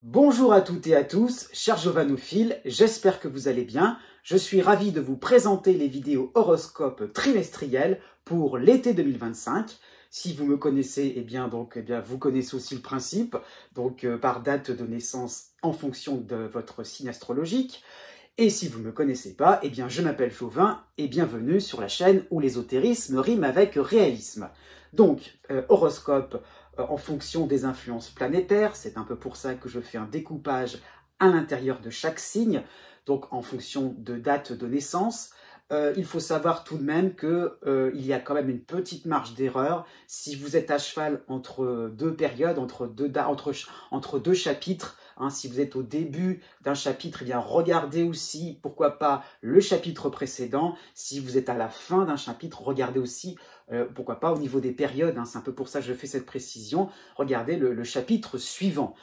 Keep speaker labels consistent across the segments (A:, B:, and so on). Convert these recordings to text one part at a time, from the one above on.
A: Bonjour à toutes et à tous, chers jovanophiles, j'espère que vous allez bien. Je suis ravi de vous présenter les vidéos horoscopes trimestriels pour l'été 2025. Si vous me connaissez, vous connaissez aussi le principe, par date de naissance en fonction de votre signe astrologique. Et si vous ne me connaissez pas, je m'appelle Jovin et bienvenue sur la chaîne où l'ésotérisme rime avec réalisme. Horoscope en fonction des influences planétaires, c'est un peu pour ça que je fais un découpage à l'intérieur de chaque signe, donc en fonction de date de naissance. Il faut savoir tout de même qu'il y a quand même une petite marge d'erreur si vous êtes à cheval entre deux périodes, entre deux chapitres. Si vous êtes au début d'un chapitre, regardez aussi, pourquoi pas, le chapitre précédent. Si vous êtes à la fin d'un chapitre, regardez aussi, pourquoi pas, au niveau des périodes. C'est un peu pour ça que je fais cette précision. Regardez le chapitre suivant.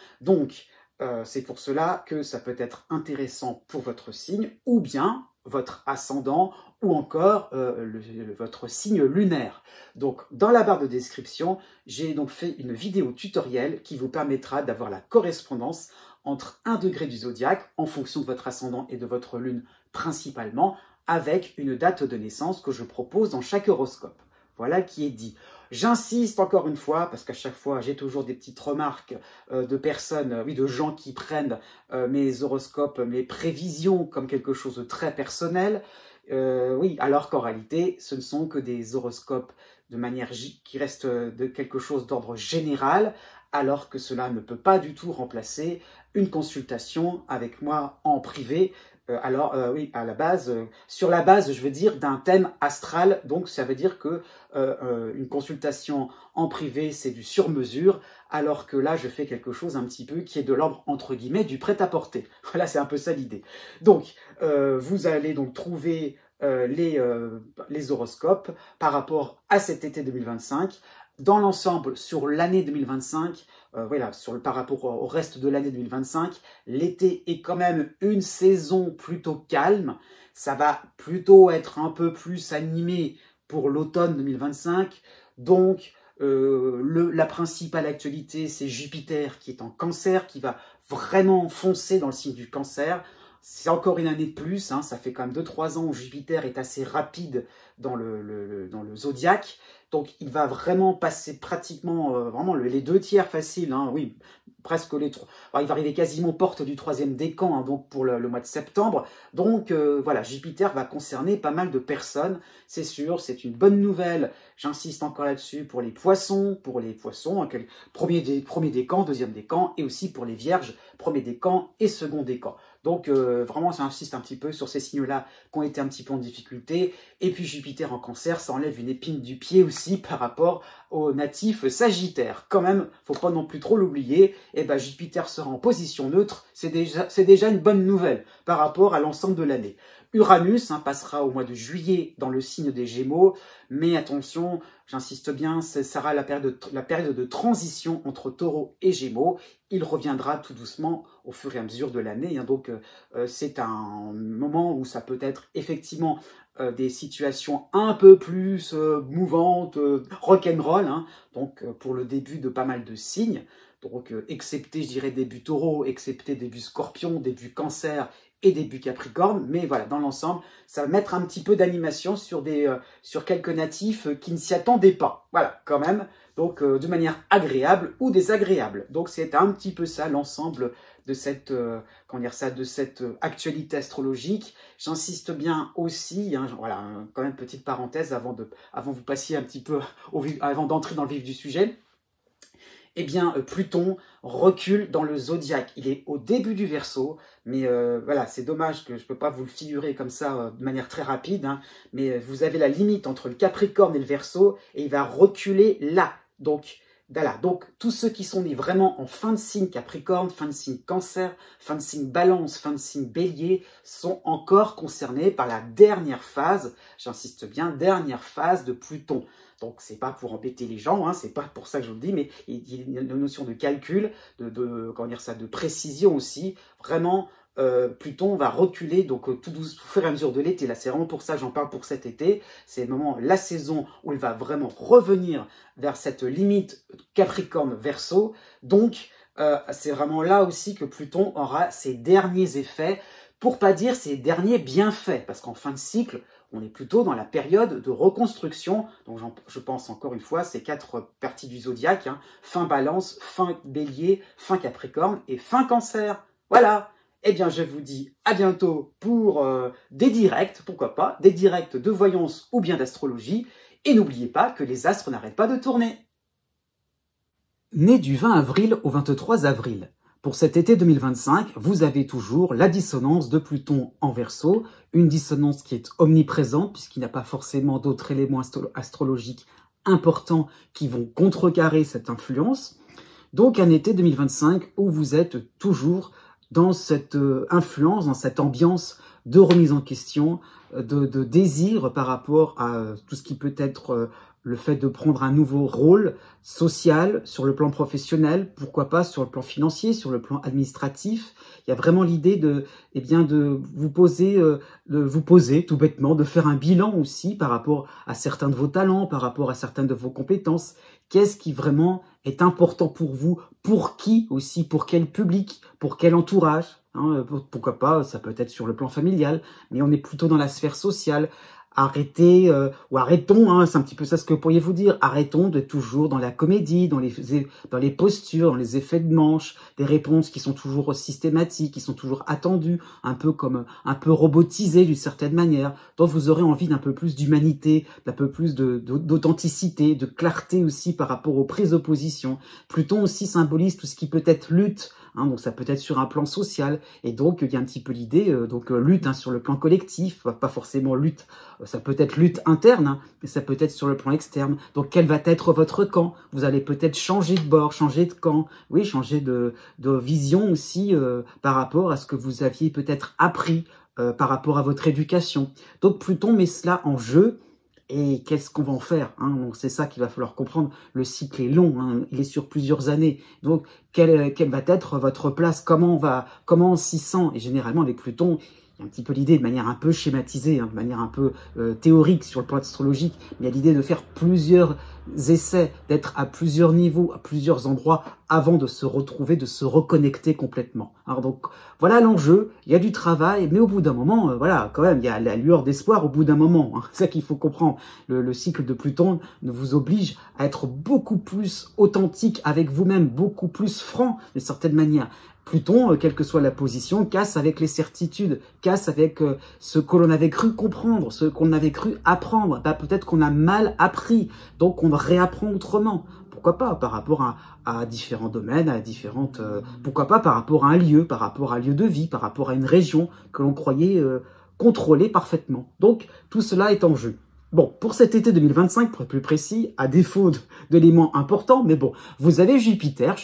A: C'est pour cela que ça peut être intéressant pour votre signe, ou bien votre ascendant, ou encore votre signe lunaire. Donc, dans la barre de description, j'ai donc fait une vidéo tutoriel qui vous permettra d'avoir la correspondance entre un degré du zodiaque, en fonction de votre ascendant et de votre lune principalement, avec une date de naissance que je propose dans chaque horoscope. Voilà qui est dit. J'insiste encore une fois, parce qu'à chaque fois, j'ai toujours des petites remarques de personnes, de gens qui prennent mes horoscopes, mes prévisions comme quelque chose de très personnel. Alors qu'en réalité, ce ne sont que des horoscopes de manière qui restent de quelque chose d'ordre général, alors que cela ne peut pas du tout remplacer une consultation avec moi en privé. À la base, sur la base, je veux dire, d'un thème astral. Donc, ça veut dire que une consultation en privé, c'est du sur-mesure, alors que là, je fais quelque chose un petit peu qui est de l'ordre, entre guillemets, du prêt-à-porter. Voilà, c'est un peu ça l'idée. Donc, vous allez donc trouver les horoscopes par rapport à cet été 2025. Dans l'ensemble, sur l'année 2025, par rapport au reste de l'année 2025, l'été est quand même une saison plutôt calme. Ça va plutôt être un peu plus animé pour l'automne 2025. Donc, la principale actualité, c'est Jupiter qui est en Cancer, qui va vraiment foncer dans le signe du Cancer. C'est encore une année de plus, ça fait quand même 2-3 ans où Jupiter est assez rapide dans le zodiaque. Donc, il va vraiment passer pratiquement vraiment les 2 tiers faciles, presque les 3. Il va arriver quasiment porte du 3e décan, donc pour le mois de septembre. Donc, Jupiter va concerner pas mal de personnes, c'est sûr, c'est une bonne nouvelle. J'insiste encore là-dessus pour les poissons, premier décan, 2e décan, et aussi pour les vierges, premier décan et second décan. Donc, vraiment, j'insiste un petit peu sur ces signes-là qui ont été un petit peu en difficulté. Et puis, Jupiter en Cancer, ça enlève une épine du pied aussi par rapport au natif Sagittaire. Quand même, faut pas non plus trop l'oublier. Jupiter sera en position neutre. C'est déjà une bonne nouvelle par rapport à l'ensemble de l'année. Uranus passera au mois de juillet dans le signe des Gémeaux, mais attention, j'insiste bien, ce sera la période de transition entre Taureau et Gémeaux. Il reviendra tout doucement au fur et à mesure de l'année. C'est un moment où ça peut être effectivement des situations un peu plus mouvantes, rock'n'roll, pour le début de pas mal de signes. Donc, excepté, je dirais, début Taureau, excepté début Scorpion, début Cancer et début Capricorne, mais voilà, dans l'ensemble, ça va mettre un petit peu d'animation sur quelques natifs qui ne s'y attendaient pas. Voilà, quand même, donc de manière agréable ou désagréable. Donc c'est un petit peu ça l'ensemble de cette actualité astrologique. J'insiste bien aussi, quand même petite parenthèse avant vous passiez un petit peu avant d'entrer dans le vif du sujet. Pluton recule dans le zodiaque. Il est au début du Verseau, mais c'est dommage que je ne peux pas vous le figurer comme ça de manière très rapide, mais vous avez la limite entre le Capricorne et le Verseau, et il va reculer là. Donc, tous ceux qui sont nés vraiment en fin de signe Capricorne, fin de signe Cancer, fin de signe Balance, fin de signe Bélier, sont encore concernés par la dernière phase, j'insiste bien, dernière phase de Pluton. Donc, c'est pas pour embêter les gens, c'est pas pour ça que je vous le dis, mais il y a une notion de calcul, de précision aussi. Vraiment, Pluton va reculer, donc tout au fur et à mesure de l'été. Là, c'est vraiment pour ça que j'en parle pour cet été. C'est la saison où il va vraiment revenir vers cette limite Capricorne-Verseau. Donc, c'est vraiment là aussi que Pluton aura ses derniers effets, pour pas dire ses derniers bienfaits, parce qu'en fin de cycle, on est plutôt dans la période de reconstruction. Donc je pense encore une fois, ces 4 parties du zodiaque, hein, fin Balance, fin Bélier, fin Capricorne et fin Cancer. Voilà. Eh bien, je vous dis à bientôt pour des directs, pourquoi pas, des directs de voyance ou bien d'astrologie. Et n'oubliez pas que les astres n'arrêtent pas de tourner. Né du 20 avril au 23 avril. Pour cet été 2025, vous avez toujours la dissonance de Pluton en Verseau, une dissonance qui est omniprésente puisqu'il n'y a pas forcément d'autres éléments astrologiques importants qui vont contrecarrer cette influence. Donc un été 2025 où vous êtes toujours dans cette influence, dans cette ambiance de remise en question, de désir par rapport à tout ce qui peut être le fait de prendre un nouveau rôle social sur le plan professionnel, pourquoi pas sur le plan financier, sur le plan administratif. Il y a vraiment l'idée de vous poser tout bêtement, de faire un bilan aussi par rapport à certains de vos talents, par rapport à certaines de vos compétences. Qu'est-ce qui vraiment est important pour vous, pour qui aussi, pour quel public, pour quel entourage, hein, pourquoi pas, ça peut être sur le plan familial, mais on est plutôt dans la sphère sociale. Arrêtez, ou arrêtons, hein, c'est un petit peu ça ce que vous pourriez vous dire, arrêtons de toujours dans la comédie, dans les postures, dans les effets de manche, des réponses qui sont toujours systématiques, qui sont toujours attendues, un peu robotisées d'une certaine manière, donc vous aurez envie d'un peu plus d'humanité, d'un peu plus d'authenticité, de clarté aussi par rapport aux prises de position. Pluton aussi symbolise tout ce qui peut être lutte, hein, donc ça peut être sur un plan social, et donc il y a un petit peu l'idée, lutte, hein, sur le plan collectif, pas forcément lutte, ça peut être lutte interne, hein, mais ça peut être sur le plan externe. Donc quel va être votre camp? Vous allez peut-être changer de bord, changer de camp, oui, changer de vision aussi par rapport à ce que vous aviez peut-être appris par rapport à votre éducation. Donc Pluton met cela en jeu. Et qu'est-ce qu'on va en faire, hein? Donc c'est ça qu'il va falloir comprendre. Le cycle est long, hein, il est sur plusieurs années. Donc quelle va être votre place? Comment on s'y sent? Et généralement avec Pluton, il y a un petit peu l'idée de manière un peu schématisée, hein, de manière un peu théorique sur le plan astrologique, mais il y a l'idée de faire plusieurs essais, d'être à plusieurs niveaux, à plusieurs endroits, avant de se retrouver, de se reconnecter complètement. Alors donc, voilà l'enjeu, il y a du travail, mais au bout d'un moment, voilà, quand même, il y a la lueur d'espoir au bout d'un moment. Hein. C'est ça qu'il faut comprendre. Le cycle de Pluton vous oblige à être beaucoup plus authentique avec vous-même, beaucoup plus franc, d'une certaine manière. Pluton, quelle que soit la position, casse avec les certitudes, casse avec ce que l'on avait cru comprendre, ce qu'on avait cru apprendre. Bah, peut-être qu'on a mal appris, donc on réapprend autrement. Pourquoi pas par rapport à différents domaines, à différentes... pourquoi pas par rapport à un lieu de vie, par rapport à une région que l'on croyait contrôler parfaitement. Donc tout cela est en jeu. Bon, pour cet été 2025, pour être plus précis, à défaut d'éléments importants, mais bon, vous avez Jupiter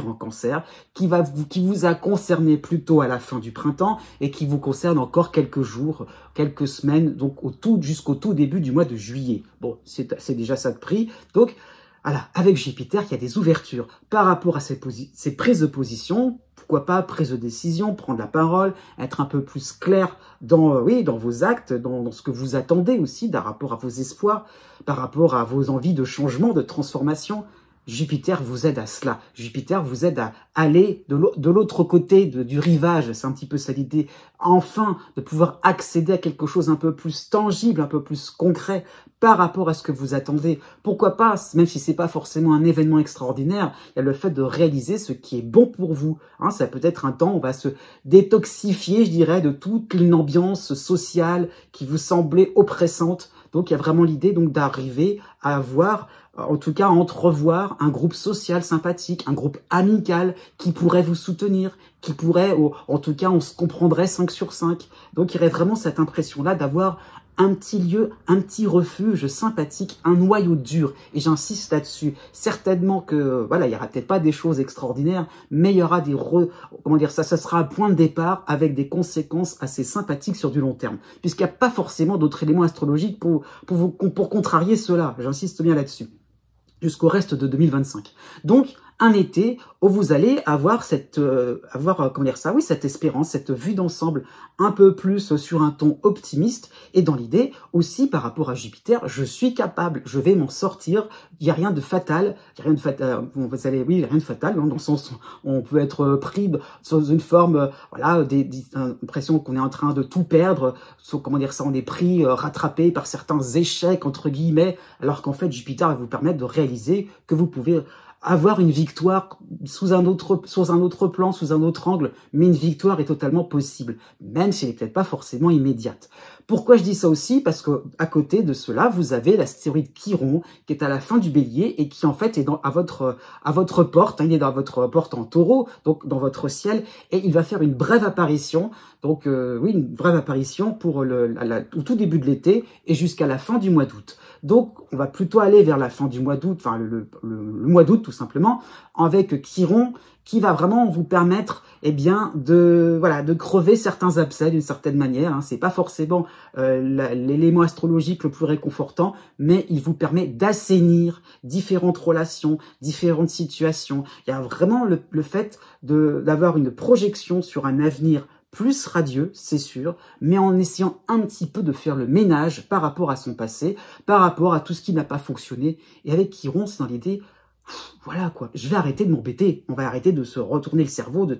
A: en Cancer, qui vous a concerné plutôt à la fin du printemps et qui vous concerne encore quelques jours, quelques semaines, donc jusqu'au tout début du mois de juillet. Bon, c'est déjà ça de prix. Donc, voilà, avec Jupiter, il y a des ouvertures par rapport à ces prises de position. Pourquoi pas prise de décision, prendre la parole, être un peu plus clair dans vos actes, dans ce que vous attendez aussi, par rapport à vos espoirs, par rapport à vos envies de changement, de transformation. Jupiter vous aide à cela. Jupiter vous aide à aller de l'autre côté du rivage. C'est un petit peu ça l'idée. Enfin, de pouvoir accéder à quelque chose un peu plus tangible, un peu plus concret par rapport à ce que vous attendez. Pourquoi pas, même si c'est pas forcément un événement extraordinaire, il y a le fait de réaliser ce qui est bon pour vous. Hein, ça peut être un temps où on va se détoxifier, je dirais, de toute une ambiance sociale qui vous semblait oppressante. Donc, il y a vraiment l'idée donc d'arriver à avoir, en tout cas, à entrevoir un groupe social sympathique, un groupe amical qui pourrait vous soutenir, qui pourrait, en tout cas, on se comprendrait 5 sur 5. Donc, il y aurait vraiment cette impression-là d'avoir un petit lieu, un petit refuge sympathique, un noyau dur. Et j'insiste là-dessus. Certainement que, voilà, il y aura peut-être pas des choses extraordinaires, mais il y aura ça sera un point de départ avec des conséquences assez sympathiques sur du long terme. Puisqu'il n'y a pas forcément d'autres éléments astrologiques pour contrarier cela. J'insiste bien là-dessus. Jusqu'au reste de 2025. Donc, un été où vous allez avoir cette, comment dire ça, oui, cette espérance, cette vue d'ensemble un peu plus sur un ton optimiste. Et dans l'idée aussi par rapport à Jupiter, je suis capable, je vais m'en sortir. Il n'y a rien de fatal, il n'y a rien de fatal. Bon, vous allez, oui, il n'y a rien de fatal, hein, dans le sens où on peut être pris dans une forme, voilà, l'impression qu'on est en train de tout perdre. Comment dire ça, on est pris, rattrapé par certains échecs entre guillemets, alors qu'en fait Jupiter va vous permettre de réaliser que vous pouvez avoir une victoire sous un autre plan, sous un autre angle, mais une victoire est totalement possible, même si elle n'est peut-être pas forcément immédiate. Pourquoi je dis ça aussi? Parce que à côté de cela, vous avez l'astéroïde Chiron qui est à la fin du Bélier et qui en fait est à votre porte, hein, il est dans votre porte en Taureau, donc dans votre ciel, et il va faire une brève apparition. Donc oui, une brève apparition pour au tout début de l'été et jusqu'à la fin du mois d'août. Donc on va plutôt aller vers la fin du mois d'août, enfin le mois d'août tout simplement, avec Chiron qui va vraiment vous permettre de crever certains abcès d'une certaine manière. Hein. C'est pas forcément l'élément astrologique le plus réconfortant, mais il vous permet d'assainir différentes relations, différentes situations. Il y a vraiment le fait d'avoir une projection sur un avenir plus radieux, c'est sûr, mais en essayant un petit peu de faire le ménage par rapport à son passé, par rapport à tout ce qui n'a pas fonctionné. Et avec Chiron, c'est dans l'idée, voilà quoi, je vais arrêter de m'embêter, on va arrêter de se retourner le cerveau, au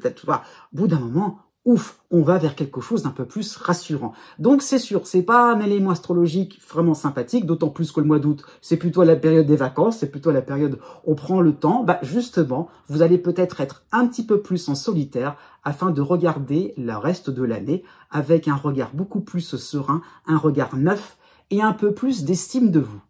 A: bout d'un moment, ouf, on va vers quelque chose d'un peu plus rassurant. Donc c'est sûr, c'est pas un élément astrologique vraiment sympathique, d'autant plus que le mois d'août, c'est plutôt la période des vacances, c'est plutôt la période où on prend le temps. Justement, vous allez peut-être être un petit peu plus en solitaire afin de regarder le reste de l'année avec un regard beaucoup plus serein, un regard neuf et un peu plus d'estime de vous.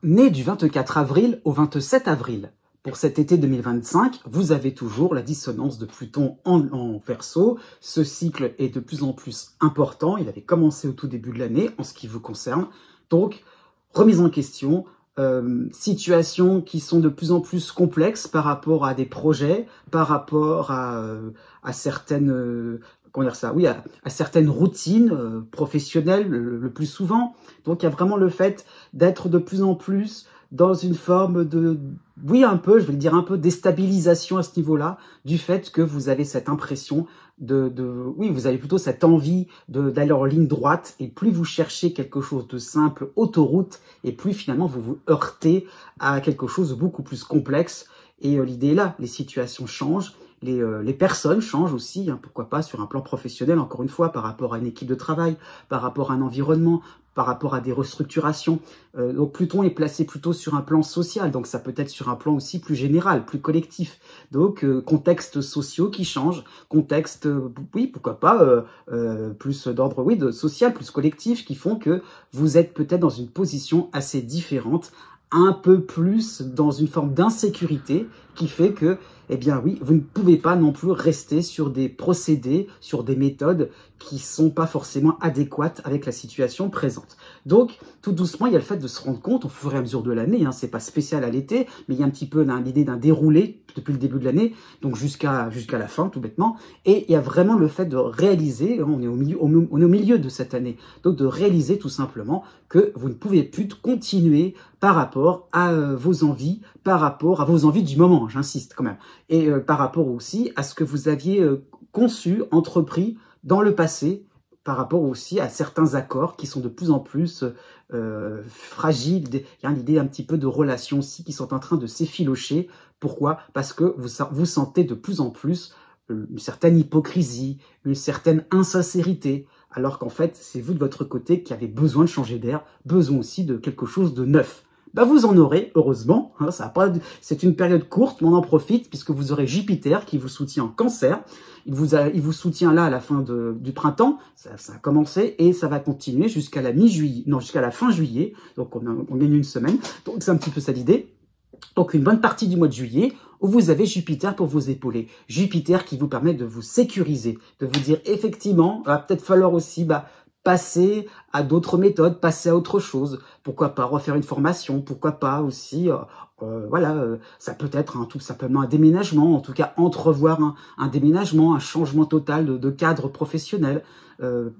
A: Né du 24 avril au 27 avril, pour cet été 2025, vous avez toujours la dissonance de Pluton en Verseau. Ce cycle est de plus en plus important. Il avait commencé au tout début de l'année en ce qui vous concerne. Donc, remise en question, situations qui sont de plus en plus complexes par rapport à des projets, par rapport à certaines... comment dire ça? Oui, à certaines routines professionnelles le plus souvent. Donc, il y a vraiment le fait d'être de plus en plus dans une forme de, oui, un peu, je vais le dire un peu, déstabilisation à ce niveau-là, du fait que vous avez cette impression oui, vous avez plutôt cette envie d'aller en ligne droite, et plus vous cherchez quelque chose de simple, autoroute, et plus finalement vous vous heurtez à quelque chose de beaucoup plus complexe. Et l'idée est là, les situations changent. Les personnes changent aussi, hein, pourquoi pas sur un plan professionnel, encore une fois, par rapport à une équipe de travail, par rapport à un environnement, par rapport à des restructurations. Donc Pluton est placé plutôt sur un plan social, donc ça peut être sur un plan aussi plus général, plus collectif. Donc contextes sociaux qui changent, contextes, oui, pourquoi pas, plus d'ordre social, plus collectif, qui font que vous êtes peut-être dans une position assez différente, un peu plus dans une forme d'insécurité qui fait que, eh bien oui, vous ne pouvez pas non plus rester sur des procédés, sur des méthodes qui ne sont pas forcément adéquates avec la situation présente. Donc, tout doucement, il y a le fait de se rendre compte au fur et à mesure de l'année, hein, c'est pas spécial à l'été, mais il y a un petit peu l'idée d'un déroulé depuis le début de l'année, donc jusqu'à la fin, tout bêtement, et il y a vraiment le fait de réaliser, on est au milieu de cette année, donc de réaliser tout simplement que vous ne pouvez plus continuer par rapport à vos envies, par rapport à vos envies du moment, j'insiste quand même, et par rapport aussi à ce que vous aviez conçu, entrepris dans le passé, par rapport aussi à certains accords qui sont de plus en plus fragiles. Il y a l'idée un petit peu de relations aussi qui sont en train de s'effilocher. Pourquoi? Parce que vous sentez de plus en plus une certaine hypocrisie, une certaine insincérité, alors qu'en fait, c'est vous de votre côté qui avez besoin de changer d'air, besoin aussi de quelque chose de neuf. Vous en aurez, heureusement, hein, c'est une période courte, mais on en profite puisque vous aurez Jupiter qui vous soutient en Cancer. Il vous soutient là à la fin du printemps, ça a commencé et ça va continuer jusqu'à la mi-juillet, non, jusqu'à la fin juillet, donc on gagne une semaine, donc c'est un petit peu ça l'idée. Donc une bonne partie du mois de juillet où vous avez Jupiter pour vous épauler. Jupiter qui vous permet de vous sécuriser, de vous dire effectivement, il va peut-être falloir aussi passer à d'autres méthodes, passer à autre chose, pourquoi pas refaire une formation, pourquoi pas aussi, voilà, ça peut être tout simplement un déménagement, en tout cas entrevoir un déménagement, un changement total de cadre professionnel.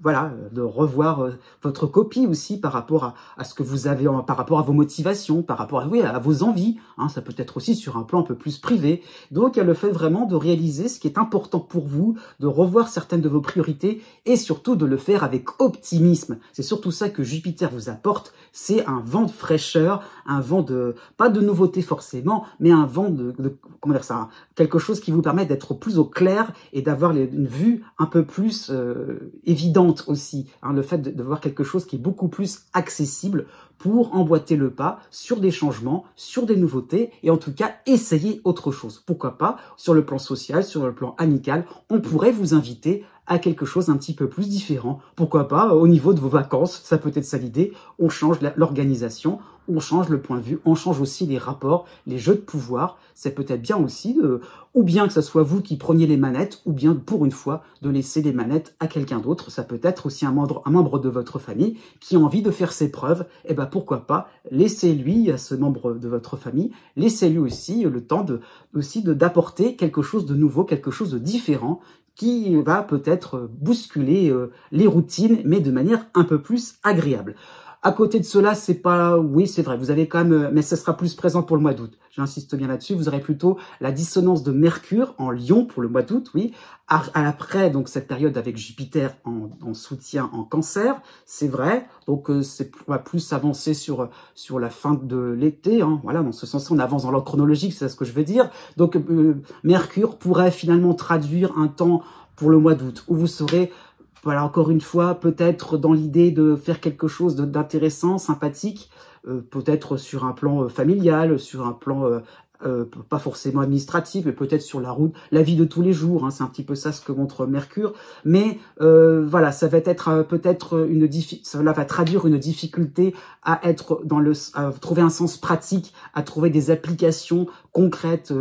A: Voilà, de revoir votre copie aussi par rapport à ce que vous avez, par rapport à vos motivations, par rapport oui, à vos envies. Hein, ça peut être aussi sur un plan un peu plus privé. Donc, il y a le fait vraiment de réaliser ce qui est important pour vous, de revoir certaines de vos priorités et surtout de le faire avec optimisme. C'est surtout ça que Jupiter vous apporte. C'est un vent de fraîcheur, un vent de, pas de nouveauté forcément, mais un vent comment dire ça, quelque chose qui vous permet d'être plus au clair et d'avoir une vue un peu plus évidente aussi, hein, le fait de voir quelque chose qui est beaucoup plus accessible pour emboîter le pas sur des changements, sur des nouveautés et en tout cas essayer autre chose. Pourquoi pas, sur le plan social, sur le plan amical, on pourrait vous inviter à quelque chose un petit peu plus différent. Pourquoi pas, au niveau de vos vacances, ça peut être ça l'idée, on change l'organisation, on change le point de vue, on change aussi les rapports, les jeux de pouvoir. C'est peut-être bien aussi, ou bien que ce soit vous qui preniez les manettes, ou bien pour une fois de laisser les manettes à quelqu'un d'autre. Ça peut être aussi un membre de votre famille qui a envie de faire ses preuves. Et ben pourquoi pas, laissez-lui, à ce membre de votre famille, laissez-lui aussi le temps d'apporter quelque chose de nouveau, quelque chose de différent, qui va peut-être bousculer les routines, mais de manière un peu plus agréable. À côté de cela, c'est pas, oui, c'est vrai, vous avez quand même, mais ce sera plus présent pour le mois d'août. J'insiste bien là-dessus. Vous aurez plutôt la dissonance de Mercure en Lion pour le mois d'août, oui. Après, donc, cette période avec Jupiter en soutien en Cancer, c'est vrai. Donc, on va plus avancer sur la fin de l'été, hein. Voilà, dans ce sens, on avance dans l'ordre chronologique, c'est ce que je veux dire. Donc, Mercure pourrait finalement traduire un temps pour le mois d'août où vous serez, voilà, encore une fois, peut-être dans l'idée de faire quelque chose d'intéressant, sympathique, peut-être sur un plan familial, sur un plan pas forcément administratif, mais peut-être sur la route, la vie de tous les jours, hein, c'est un petit peu ça ce que montre Mercure. Mais voilà, ça va être peut-être cela va traduire une difficulté à être à trouver un sens pratique, à trouver des applications concrètes,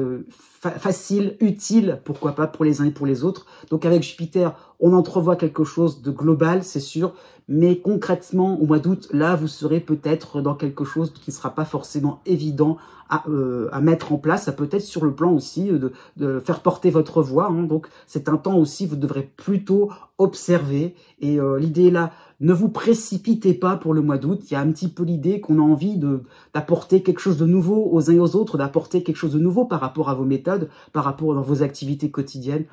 A: faciles, utiles, pourquoi pas pour les uns et pour les autres. Donc avec Jupiter, on entrevoit quelque chose de global, c'est sûr, mais concrètement, au mois d'août, là, vous serez peut-être dans quelque chose qui ne sera pas forcément évident à mettre en place. Ça peut être sur le plan aussi de faire porter votre voix, hein. Donc, c'est un temps aussi, vous devrez plutôt observer. Et l'idée là, ne vous précipitez pas pour le mois d'août. Il y a un petit peu l'idée qu'on a envie d'apporter quelque chose de nouveau aux uns et aux autres, d'apporter quelque chose de nouveau par rapport à vos méthodes, par rapport à vos activités quotidiennes.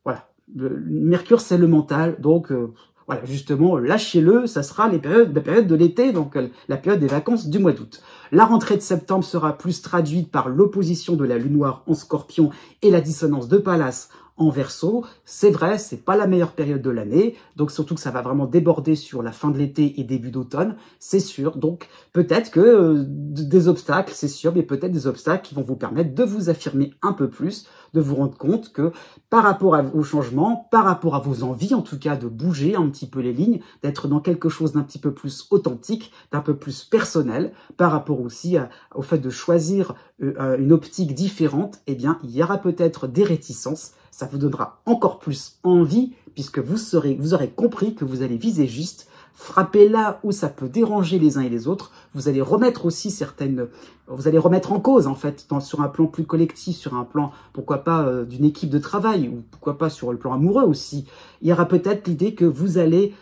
A: Voilà. Mercure, c'est le mental, donc voilà, justement, lâchez-le, ça sera la période de l'été, donc la période des vacances du mois d'août. La rentrée de septembre sera plus traduite par l'opposition de la lune noire en Scorpion et la dissonance de Pallas en Verseau. C'est vrai, c'est pas la meilleure période de l'année, donc surtout que ça va vraiment déborder sur la fin de l'été et début d'automne, c'est sûr. Donc peut-être que des obstacles, c'est sûr, mais peut-être des obstacles qui vont vous permettre de vous affirmer un peu plus, de vous rendre compte que par rapport au changement, par rapport à vos envies, en tout cas de bouger un petit peu les lignes, d'être dans quelque chose d'un petit peu plus authentique, d'un peu plus personnel, par rapport aussi au fait de choisir une optique différente, eh bien, il y aura peut-être des réticences. Ça vous donnera encore plus envie, puisque vous aurez compris que vous allez viser juste, frapper là où ça peut déranger les uns et les autres. Vous allez remettre aussi vous allez remettre en cause, en fait, sur un plan plus collectif, sur un plan, pourquoi pas, d'une équipe de travail, ou pourquoi pas sur le plan amoureux aussi. Il y aura peut-être l'idée que vous allez,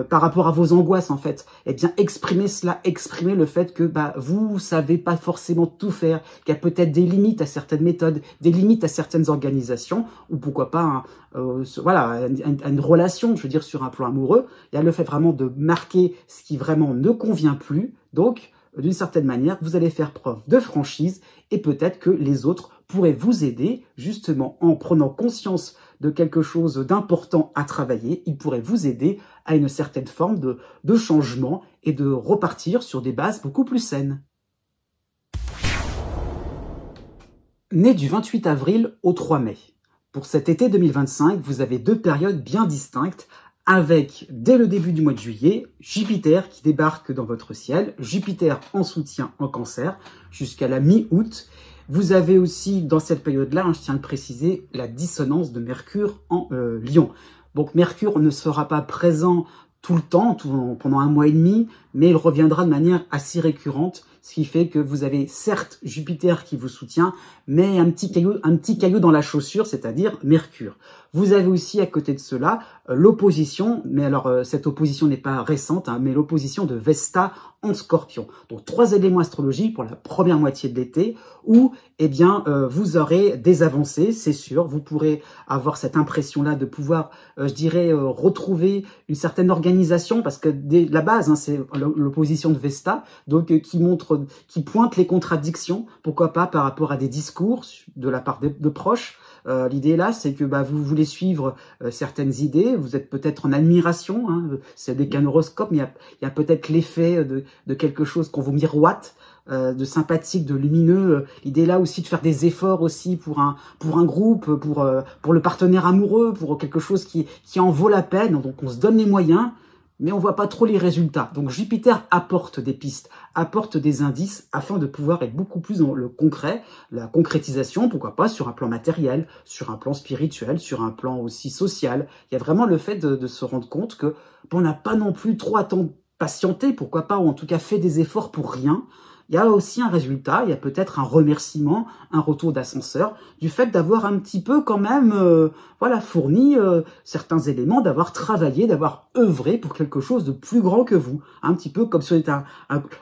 A: par rapport à vos angoisses, en fait, eh bien, exprimer cela, exprimer le fait que, vous savez pas forcément tout faire, qu'il y a peut-être des limites à certaines méthodes, des limites à certaines organisations, ou pourquoi pas, voilà, une relation, je veux dire, sur un plan amoureux. Il y a le fait vraiment de marquer ce qui vraiment ne convient plus. Donc, d'une certaine manière, vous allez faire preuve de franchise et peut-être que les autres pourraient vous aider, justement, en prenant conscience de quelque chose d'important à travailler. Ils pourraient vous aider à une certaine forme de changement et de repartir sur des bases beaucoup plus saines. Né du 28 avril au 3 mai. Pour cet été 2025, vous avez deux périodes bien distinctes, avec, dès le début du mois de juillet, Jupiter qui débarque dans votre ciel, Jupiter en soutien en Cancer, jusqu'à la mi-août. Vous avez aussi, dans cette période-là, je tiens à le préciser, la dissonance de Mercure en Lion. Donc Mercure ne sera pas présent tout le temps, pendant un mois et demi, mais il reviendra de manière assez récurrente, ce qui fait que vous avez certes Jupiter qui vous soutient, mais un petit caillou dans la chaussure, c'est-à-dire Mercure. Vous avez aussi à côté de cela l'opposition, mais alors cette opposition n'est pas récente, hein, mais l'opposition de Vesta en Scorpion. Donc 3 éléments astrologiques pour la première moitié de l'été, où eh bien, vous aurez des avancées, c'est sûr. Vous pourrez avoir cette impression-là de pouvoir, je dirais, retrouver une certaine organisation, parce que la base, hein, c'est l'opposition de Vesta, donc qui pointe les contradictions, pourquoi pas par rapport à des discours de la part de proches. L'idée là, c'est que vous voulez suivre certaines idées, vous êtes peut-être en admiration, hein, c'est des horoscopes, mais il y a peut-être l'effet de quelque chose qu'on vous miroite, de sympathique, de lumineux. L'idée là aussi de faire des efforts aussi pour un groupe, pour le partenaire amoureux, pour quelque chose qui en vaut la peine. Donc on se donne les moyens, mais on voit pas trop les résultats. Donc Jupiter apporte des pistes, apporte des indices afin de pouvoir être beaucoup plus dans le concret, la concrétisation, pourquoi pas sur un plan matériel, sur un plan spirituel, sur un plan aussi social. Il y a vraiment le fait de se rendre compte que on n'a pas non plus trop à patienter, pourquoi pas, ou en tout cas fait des efforts pour rien. Il y a aussi un résultat, il y a peut-être un remerciement, un retour d'ascenseur, du fait d'avoir un petit peu quand même fourni certains éléments, d'avoir travaillé, d'avoir œuvré pour quelque chose de plus grand que vous. Un petit peu comme si on était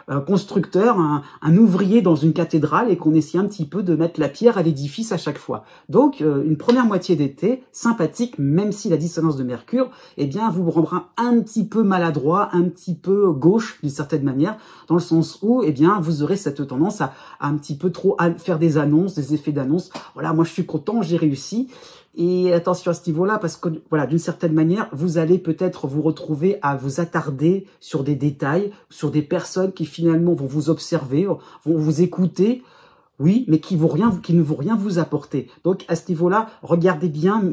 A: un constructeur, un ouvrier dans une cathédrale et qu'on essayait un petit peu de mettre la pierre à l'édifice à chaque fois. Donc une première moitié d'été sympathique, même si la dissonance de Mercure, eh bien, vous rendra un petit peu maladroit, un petit peu gauche d'une certaine manière, dans le sens où eh bien, vous aurez cette tendance à un petit peu trop faire des annonces, des effets d'annonce. Voilà, moi je suis content, j'ai réussi. Et attention à ce niveau-là, parce que voilà, d'une certaine manière, vous allez peut-être vous retrouver à vous attarder sur des détails, sur des personnes qui finalement vont vous observer, vont vous écouter, oui, mais qui ne vont rien vous apporter. Donc à ce niveau-là, regardez bien,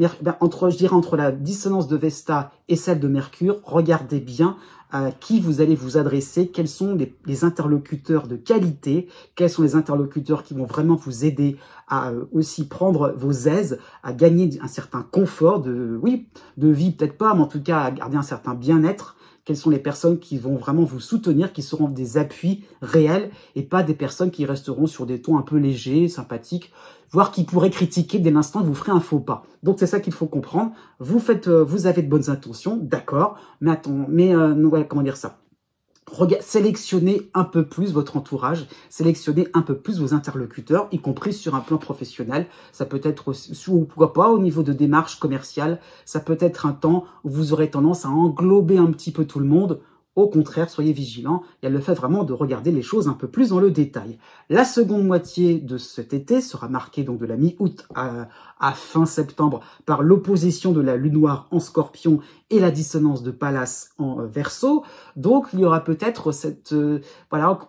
A: entre la dissonance de Vesta et celle de Mercure, regardez bien à qui vous allez vous adresser, quels sont les interlocuteurs de qualité, quels sont les interlocuteurs qui vont vraiment vous aider à aussi prendre vos aises, à gagner un certain confort de vie, peut-être pas, mais en tout cas à garder un certain bien-être. Quelles sont les personnes qui vont vraiment vous soutenir, qui seront des appuis réels et pas des personnes qui resteront sur des tons un peu légers, sympathiques, voire qui pourraient critiquer dès l'instant que vous ferez un faux pas. Donc c'est ça qu'il faut comprendre. Vous avez de bonnes intentions, d'accord, mais comment dire ça? Sélectionnez un peu plus votre entourage, sélectionnez un peu plus vos interlocuteurs, y compris sur un plan professionnel. Ça peut être, ou pourquoi pas, au niveau de démarche commerciale, ça peut être un temps où vous aurez tendance à englober un petit peu tout le monde. Au contraire, soyez vigilants. Il y a le fait vraiment de regarder les choses un peu plus dans le détail. La seconde moitié de cet été sera marquée donc de la mi-août à fin septembre par l'opposition de la lune noire en Scorpion et la dissonance de Pallas en Verseau. Donc il y aura peut-être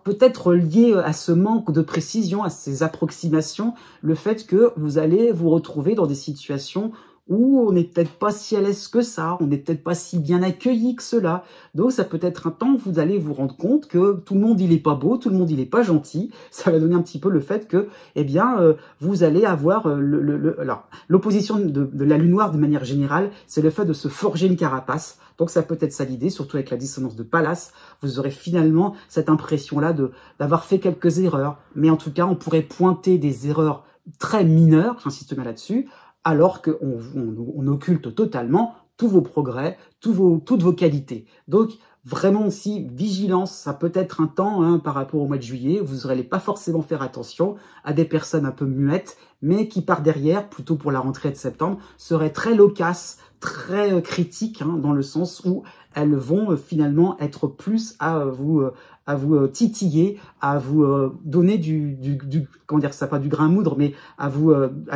A: peut-être lié à ce manque de précision, à ces approximations, le fait que vous allez vous retrouver dans des situations où on n'est peut-être pas si à l'aise que ça, on n'est peut-être pas si bien accueilli que cela. Donc ça peut être un temps où vous allez vous rendre compte que tout le monde il est pas beau, tout le monde il est pas gentil. Ça va donner un petit peu le fait que, eh bien, vous allez avoir l'opposition de la lune noire de manière générale, c'est le fait de se forger une carapace. Donc ça peut être ça l'idée, surtout avec la dissonance de Pallas. Vous aurez finalement cette impression-là d'avoir fait quelques erreurs. Mais en tout cas, on pourrait pointer des erreurs très mineures, j'insiste bien là-dessus, alors qu'on occulte totalement tous vos progrès, toutes vos qualités. Donc, vraiment aussi, vigilance, ça peut être un temps par rapport au mois de juillet, vous n'allez pas forcément faire attention à des personnes un peu muettes, mais qui par derrière, plutôt pour la rentrée de septembre, seraient très loquaces, très critiques, dans le sens où elles vont finalement être plus à vous titiller, à vous donner comment dire ça, pas du grain à moudre, mais à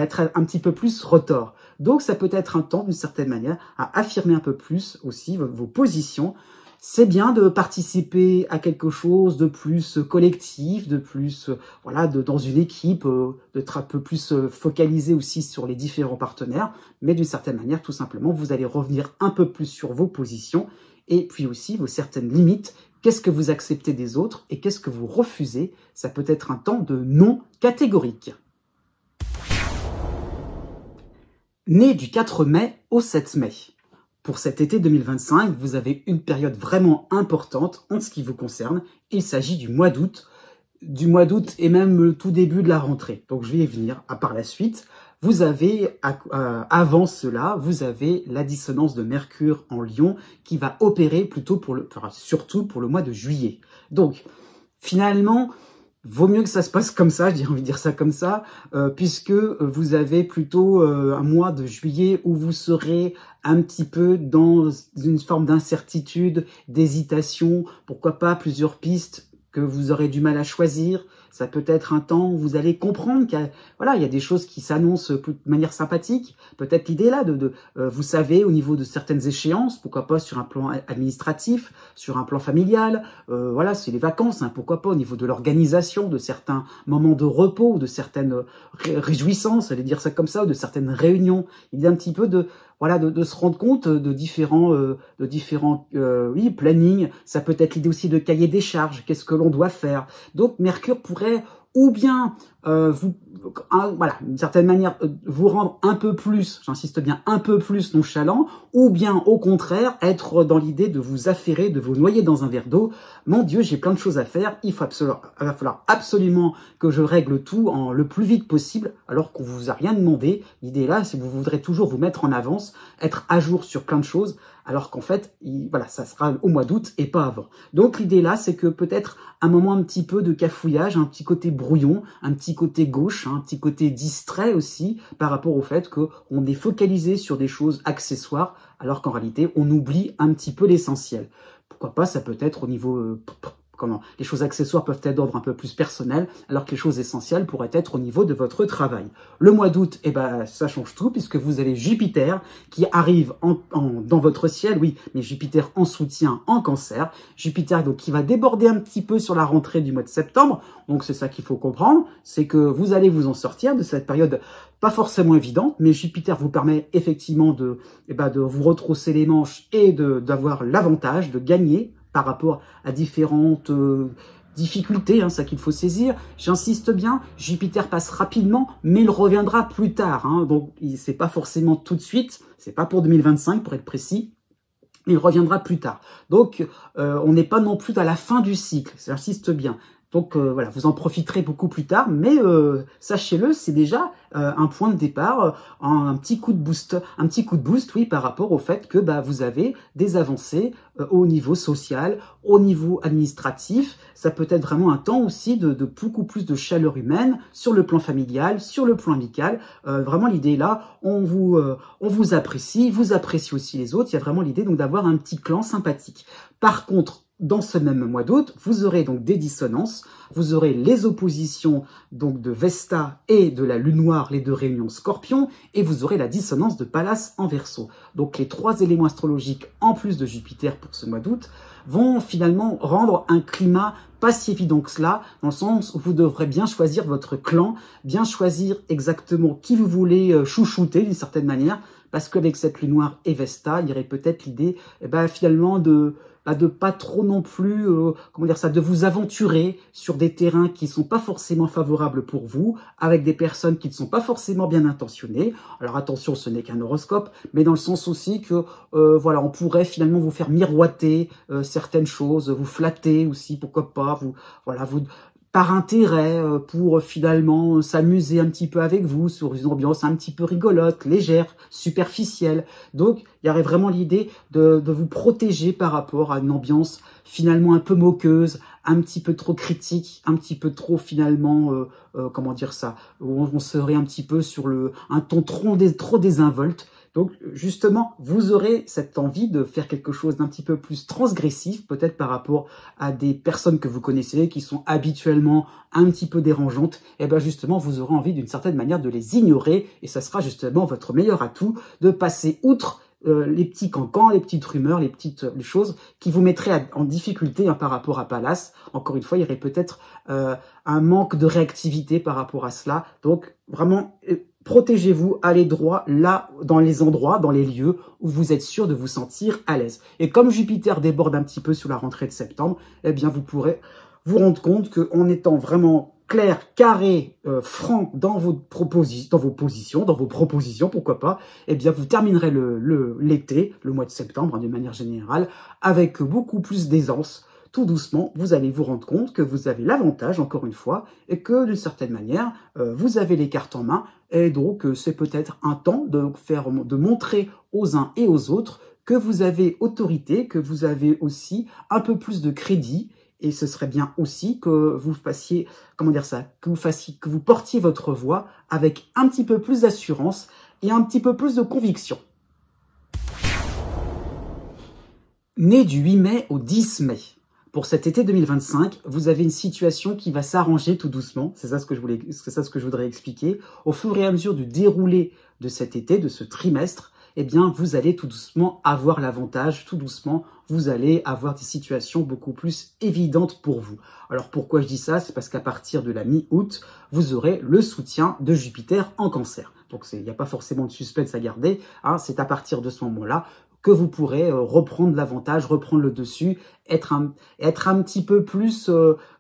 A: être un petit peu plus retors. Donc ça peut être un temps, d'une certaine manière, à affirmer un peu plus aussi vos positions. C'est bien de participer à quelque chose de plus collectif, de plus dans une équipe, d'être un peu plus focalisé aussi sur les différents partenaires, mais d'une certaine manière, tout simplement, vous allez revenir un peu plus sur vos positions et puis aussi vos certaines limites. Qu'est-ce que vous acceptez des autres et qu'est-ce que vous refusez? Ça peut être un temps de non catégorique. Né du 4 mai au 7 mai. Pour cet été 2025, vous avez une période vraiment importante en ce qui vous concerne. Il s'agit du mois d'août et même le tout début de la rentrée. Donc je vais y venir par la suite. Vous avez, avant cela, vous avez la dissonance de Mercure en Lion qui va opérer plutôt surtout pour le mois de juillet. Donc, finalement, vaut mieux que ça se passe comme ça, j'ai envie de dire ça comme ça, puisque vous avez plutôt un mois de juillet où vous serez un petit peu dans une forme d'incertitude, d'hésitation, pourquoi pas plusieurs pistes que vous aurez du mal à choisir. Ça peut être un temps où vous allez comprendre qu'il y a des choses qui s'annoncent de manière sympathique. Peut-être l'idée là vous savez, au niveau de certaines échéances, pourquoi pas sur un plan administratif, sur un plan familial, c'est les vacances, hein, pourquoi pas au niveau de l'organisation de certains moments de repos, de certaines réjouissances, allez dire ça comme ça, ou de certaines réunions. Il y a un petit peu de se rendre compte de différents plannings. Ça peut être l'idée aussi de cahier des charges, qu'est-ce que l'on doit faire. Donc Mercure pourrait ou bien d'une certaine manière, vous rendre un peu plus, j'insiste bien, un peu plus nonchalant, ou bien au contraire, être dans l'idée de vous affairer, de vous noyer dans un verre d'eau. Mon Dieu, j'ai plein de choses à faire, il va falloir absolument que je règle tout le plus vite possible, alors qu'on vous a rien demandé. L'idée là, c'est que vous voudrez toujours vous mettre en avance, être à jour sur plein de choses, alors qu'en fait, ça sera au mois d'août et pas avant. Donc l'idée là, c'est que peut-être un moment un petit peu de cafouillage, un petit côté brouillon, un petit côté gauche, un petit côté distrait aussi par rapport au fait qu'on est focalisé sur des choses accessoires alors qu'en réalité on oublie un petit peu l'essentiel. Pourquoi pas, ça peut être au niveau les choses accessoires peuvent être d'ordre un peu plus personnel, alors que les choses essentielles pourraient être au niveau de votre travail. Le mois d'août, ça change tout, puisque vous avez Jupiter qui arrive dans votre ciel, oui, mais Jupiter en soutien en Cancer. Jupiter donc qui va déborder un petit peu sur la rentrée du mois de septembre. Donc c'est ça qu'il faut comprendre, c'est que vous allez vous en sortir de cette période pas forcément évidente, mais Jupiter vous permet effectivement de vous retrousser les manches et d'avoir l'avantage de gagner par rapport à différentes difficultés, ça qu'il faut saisir. J'insiste bien, Jupiter passe rapidement, mais il reviendra plus tard. Donc, c'est pas forcément tout de suite, c'est pas pour 2025 pour être précis, mais il reviendra plus tard. Donc, on n'est pas non plus à la fin du cycle, j'insiste bien. Donc vous en profiterez beaucoup plus tard, mais sachez-le, c'est déjà un point de départ, un petit coup de boost, oui, par rapport au fait que vous avez des avancées au niveau social, au niveau administratif. Ça peut être vraiment un temps aussi de beaucoup plus de chaleur humaine sur le plan familial, sur le plan amical. Vraiment l'idée là, on vous apprécie, vous appréciez aussi les autres. Il y a vraiment l'idée donc d'avoir un petit clan sympathique. Par contre, dans ce même mois d'août, vous aurez donc des dissonances, vous aurez les oppositions donc de Vesta et de la Lune Noire, les deux réunions Scorpion, et vous aurez la dissonance de Pallas en Verseau. Donc les trois éléments astrologiques, en plus de Jupiter pour ce mois d'août, vont finalement rendre un climat pas si évident que cela, dans le sens où vous devrez bien choisir votre clan, bien choisir exactement qui vous voulez chouchouter d'une certaine manière, parce qu'avec cette Lune Noire et Vesta, il y aurait peut-être l'idée finalement de pas trop non plus, de vous aventurer sur des terrains qui sont pas forcément favorables pour vous, avec des personnes qui ne sont pas forcément bien intentionnées. Alors attention, ce n'est qu'un horoscope, mais dans le sens aussi que, on pourrait finalement vous faire miroiter certaines choses, vous flatter aussi, pourquoi pas, par intérêt, pour finalement s'amuser un petit peu avec vous sur une ambiance un petit peu rigolote, légère, superficielle. Donc, il y aurait vraiment l'idée de vous protéger par rapport à une ambiance finalement un peu moqueuse, un petit peu trop critique, un petit peu trop finalement, où on serait un petit peu sur un ton trop désinvolte. Donc, justement, vous aurez cette envie de faire quelque chose d'un petit peu plus transgressif, peut-être par rapport à des personnes que vous connaissez, qui sont habituellement un petit peu dérangeantes. Et justement, vous aurez envie d'une certaine manière de les ignorer, et ça sera justement votre meilleur atout de passer outre les petits cancans, les petites rumeurs, les choses qui vous mettraient en difficulté par rapport à Pallas. Encore une fois, il y aurait peut-être un manque de réactivité par rapport à cela. Donc, vraiment, protégez-vous, allez droit là, dans les endroits, dans les lieux où vous êtes sûr de vous sentir à l'aise. Et comme Jupiter déborde un petit peu sur la rentrée de septembre, vous pourrez vous rendre compte qu'en étant vraiment clair, carré, franc dans vos propositions, pourquoi pas, eh bien vous terminerez l'été, le mois de septembre, hein, d'une manière générale, avec beaucoup plus d'aisance. Tout doucement, vous allez vous rendre compte que vous avez l'avantage, encore une fois, et que d'une certaine manière, vous avez les cartes en main, et donc c'est peut-être un temps de montrer aux uns et aux autres que vous avez autorité, que vous avez aussi un peu plus de crédit. Et ce serait bien aussi que vous fassiez, comment dire ça, que vous portiez votre voix avec un petit peu plus d'assurance et un petit peu plus de conviction. Né du 8 mai au 10 mai, pour cet été 2025, vous avez une situation qui va s'arranger tout doucement. C'est ça ce que je voudrais expliquer. Au fur et à mesure du déroulé de cet été, de ce trimestre, eh bien, vous allez tout doucement avoir l'avantage, tout doucement, vous allez avoir des situations beaucoup plus évidentes pour vous. Alors, pourquoi je dis ça? C'est parce qu'à partir de la mi-août, vous aurez le soutien de Jupiter en Cancer. Donc, il n'y a pas forcément de suspense à garder, hein, c'est à partir de ce moment-là que vous pourrez reprendre l'avantage, reprendre le dessus, être un petit peu plus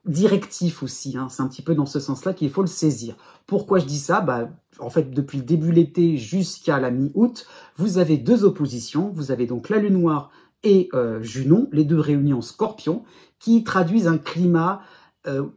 A: directif aussi. Hein. C'est un petit peu dans ce sens-là qu'il faut le saisir. Pourquoi je dis ça? En fait, depuis le début de l'été jusqu'à la mi-août, vous avez deux oppositions. Vous avez donc la Lune noire et Junon, les deux réunis en Scorpion, qui traduisent un climat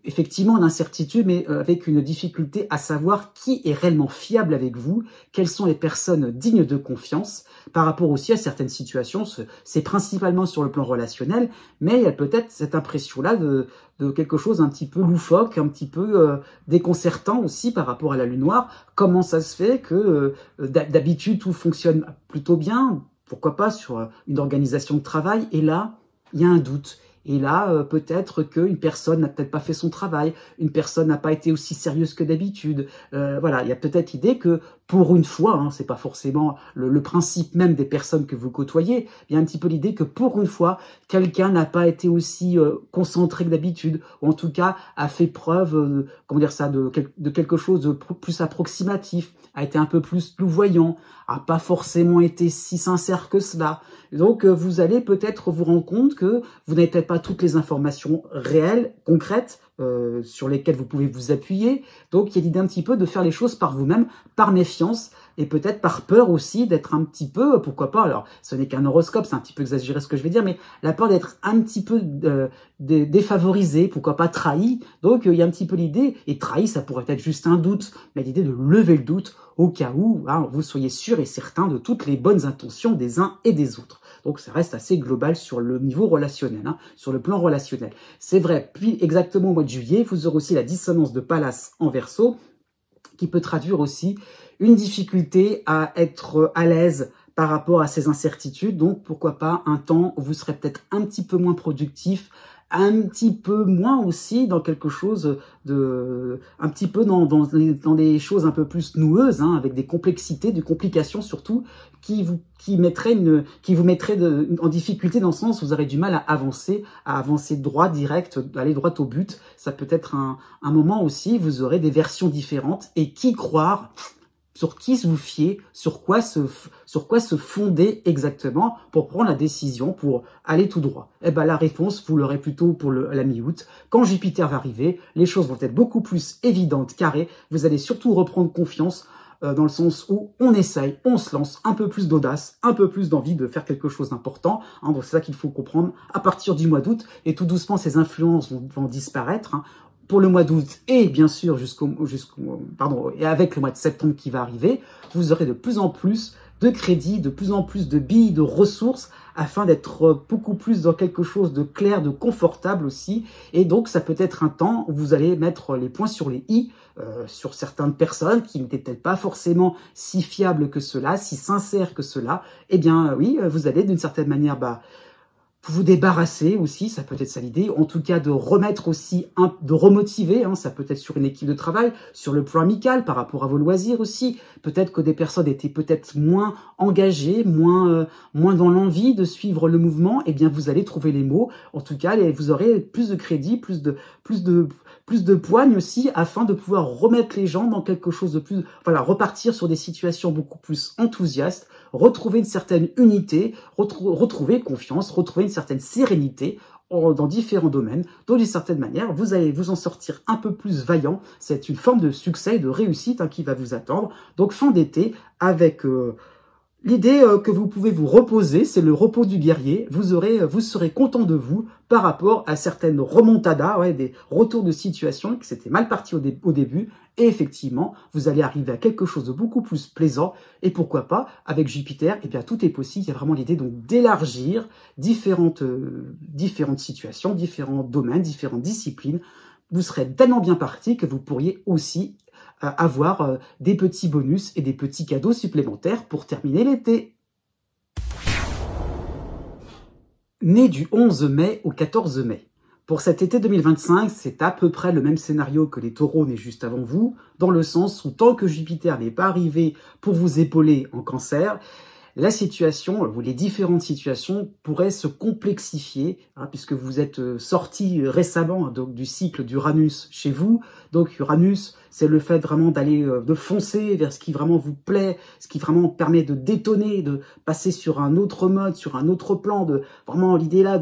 A: effectivement d'incertitude, mais avec une difficulté à savoir qui est réellement fiable avec vous, quelles sont les personnes dignes de confiance, par rapport aussi à certaines situations. C'est principalement sur le plan relationnel, mais il y a peut-être cette impression-là de quelque chose un petit peu loufoque, un petit peu déconcertant aussi par rapport à la Lune noire. Comment ça se fait que d'habitude tout fonctionne plutôt bien, pourquoi pas sur une organisation de travail, et là, il y a un doute. Et là, peut-être qu'une personne n'a peut-être pas fait son travail, une personne n'a pas été aussi sérieuse que d'habitude. Voilà, il y a peut-être l'idée que pour une fois, hein, c'est pas forcément le principe même des personnes que vous côtoyez, il y a un petit peu l'idée que pour une fois, quelqu'un n'a pas été aussi concentré que d'habitude, ou en tout cas a fait preuve, comment dire ça, de quelque chose de plus approximatif, a été un peu plus louvoyant, a pas forcément été si sincère que cela. Donc, vous allez peut-être vous rendre compte que vous n'avez peut-être pas toutes les informations réelles, concrètes, sur lesquelles vous pouvez vous appuyer. Donc, il y a l'idée un petit peu de faire les choses par vous-même, par méfiance, et peut-être par peur aussi d'être un petit peu, pourquoi pas, alors ce n'est qu'un horoscope, c'est un petit peu exagéré ce que je vais dire, mais la peur d'être un petit peu défavorisé, pourquoi pas trahi. Donc, il y a un petit peu l'idée, et trahi, ça pourrait être juste un doute, mais l'idée de lever le doute au cas où hein, vous soyez sûr et certain de toutes les bonnes intentions des uns et des autres. Donc, ça reste assez global sur le niveau relationnel, hein, sur le plan relationnel. C'est vrai, puis exactement au mois de juillet, vous aurez aussi la dissonance de Pallas en Verseau, qui peut traduire aussi une difficulté à être à l'aise par rapport à ces incertitudes. Donc, pourquoi pas un temps où vous serez peut-être un petit peu moins productif, un petit peu moins aussi dans quelque chose un petit peu dans des choses un peu plus noueuses, hein, avec des complexités, des complications surtout, qui vous mettraient en difficulté dans le sens où vous aurez du mal à avancer droit, direct, aller droit au but. Ça peut être un moment aussi, vous aurez des versions différentes, et qui croire, sur qui vous fier, sur quoi se fonder exactement pour prendre la décision, pour aller tout droit. Eh ben, la réponse, vous l'aurez plutôt pour la mi-août. Quand Jupiter va arriver, les choses vont être beaucoup plus évidentes, carrées. Vous allez surtout reprendre confiance dans le sens où on essaye, on se lance, un peu plus d'audace, un peu plus d'envie de faire quelque chose d'important. Hein, donc c'est ça qu'il faut comprendre à partir du mois d'août. Et tout doucement, ces influences vont disparaître. Hein, pour le mois d'août et bien sûr et avec le mois de septembre qui va arriver, vous aurez de plus en plus de crédits, de plus en plus de billes, de ressources, afin d'être beaucoup plus dans quelque chose de clair, de confortable aussi. Et donc, ça peut être un temps où vous allez mettre les points sur les i sur certaines personnes qui n'étaient peut-être pas forcément si fiables que cela, si sincères que cela. Eh bien, oui, vous allez d'une certaine manière vous débarrasser aussi, ça peut être ça l'idée, en tout cas de remettre aussi, de remotiver, hein, ça peut être sur une équipe de travail, sur le plan amical, par rapport à vos loisirs aussi. Peut-être que des personnes étaient peut-être moins engagées, moins dans l'envie de suivre le mouvement, eh bien vous allez trouver les mots. En tout cas, vous aurez plus de crédit, plus de poigne aussi, afin de pouvoir remettre les gens dans quelque chose de plus, voilà, repartir sur des situations beaucoup plus enthousiastes, retrouver une certaine unité, retrouver confiance, retrouver une certaine sérénité, dans différents domaines. Donc, d'une certaine manière, vous allez vous en sortir un peu plus vaillant. C'est une forme de succès et de réussite qui va vous attendre. Donc, fin d'été, avec l'idée que vous pouvez vous reposer, c'est le repos du guerrier. Vous serez content de vous par rapport à certaines remontadas, des retours de situation, que c'était mal parti au début. Et effectivement, vous allez arriver à quelque chose de beaucoup plus plaisant. Et pourquoi pas, avec Jupiter, eh bien tout est possible. Il y a vraiment l'idée donc d'élargir différentes situations, différents domaines, différentes disciplines. Vous serez tellement bien parti que vous pourriez aussi avoir des petits bonus et des petits cadeaux supplémentaires pour terminer l'été. Né du 11 mai au 14 mai. Pour cet été 2025, c'est à peu près le même scénario que les taureaux nés juste avant vous, dans le sens où tant que Jupiter n'est pas arrivé pour vous épauler en cancer, la situation, ou les différentes situations pourraient se complexifier, puisque vous êtes sorti récemment donc, du cycle d'Uranus chez vous. Donc Uranus, c'est le fait vraiment d'aller, de foncer vers ce qui vraiment vous plaît, ce qui vraiment permet de détonner, de passer sur un autre mode, sur un autre plan, de vraiment l'idée là